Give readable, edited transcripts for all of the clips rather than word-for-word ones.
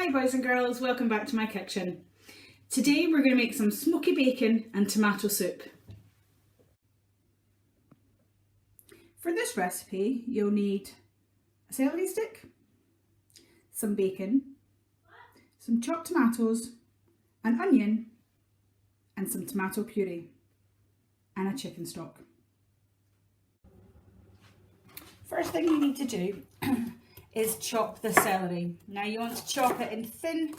Hi boys and girls, welcome back to my kitchen. Today we're going to make some smoky bacon and tomato soup. For this recipe you'll need a celery stick, some bacon, some chopped tomatoes, an onion and some tomato puree and a chicken stock. First thing you need to do is chop the celery. Now you want to chop it in thin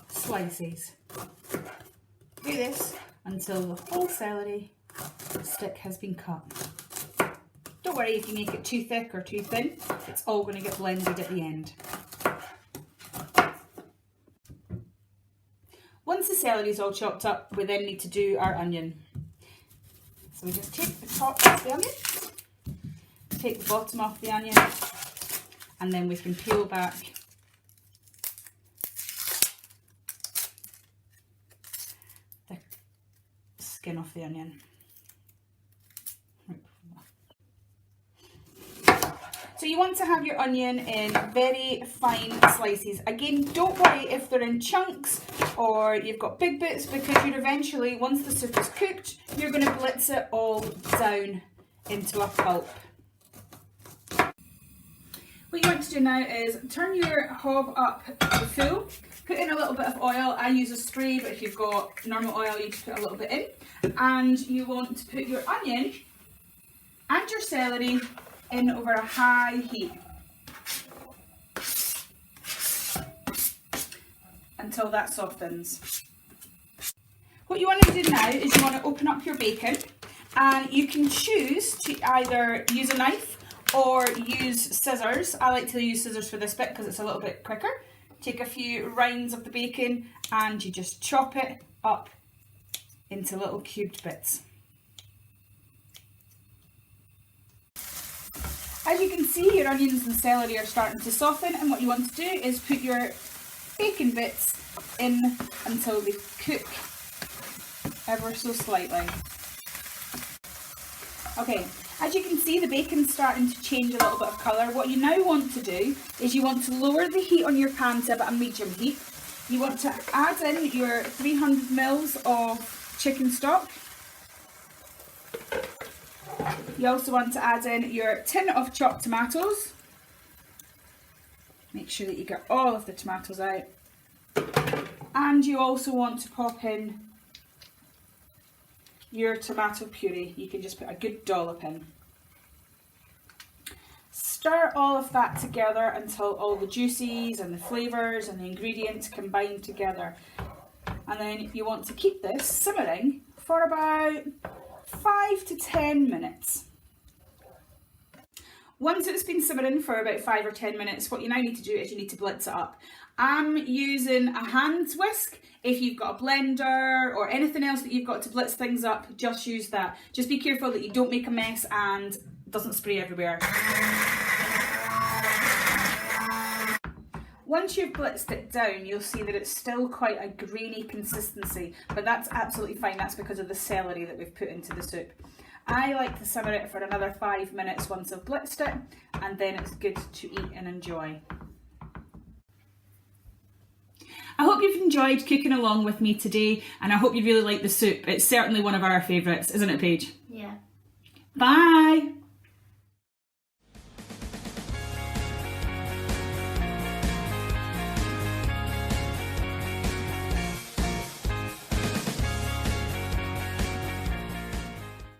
slices. Do this until the whole celery stick has been cut. Don't worry if you make it too thick or too thin, it's all going to get blended at the end. Once the celery is all chopped up, we then need to do our onion. So we just take the top off the onion, take the bottom off the onion, and then we can peel back the skin off the onion. So you want to have your onion in very fine slices. Again, don't worry if they're in chunks or you've got big bits, because you're eventually, once the soup is cooked, you're going to blitz it all down into a pulp. What you want to do now is turn your hob up to full, put in a little bit of oil. I use a spray, but if you've got normal oil, you just put a little bit in. And you want to put your onion and your celery in over a high heat until that softens. What you want to do now is you want to open up your bacon, and you can choose to either use a knife or use scissors. I like to use scissors for this bit because it's a little bit quicker. Take a few rinds of the bacon and you just chop it up into little cubed bits. As you can see, your onions and celery are starting to soften, and what you want to do is put your bacon bits in until they cook ever so slightly. Okay, as you can see, the bacon's starting to change a little bit of colour. What you now want to do is you want to lower the heat on your pan to about a medium heat. You want to add in your 300 mils of chicken stock. You also want to add in your tin of chopped tomatoes. Make sure that you get all of the tomatoes out. And you also want to pop in your tomato puree. You can just put a good dollop in. Stir all of that together until all the juices and the flavours and the ingredients combine together. And then you want to keep this simmering for about 5 to 10 minutes. Once it's been simmering for about 5 or 10 minutes, what you now need to do is you need to blitz it up. I'm using a hand whisk. If you've got a blender or anything else that you've got to blitz things up, just use that. Just be careful that you don't make a mess and it doesn't spray everywhere. Once you've blitzed it down, you'll see that it's still quite a grainy consistency, but that's absolutely fine. That's because of the celery that we've put into the soup. I like to simmer it for another 5 minutes once I've blitzed it, and then it's good to eat and enjoy. I hope you've enjoyed cooking along with me today, and I hope you really like the soup. It's certainly one of our favourites, isn't it, Paige? Yeah. Bye!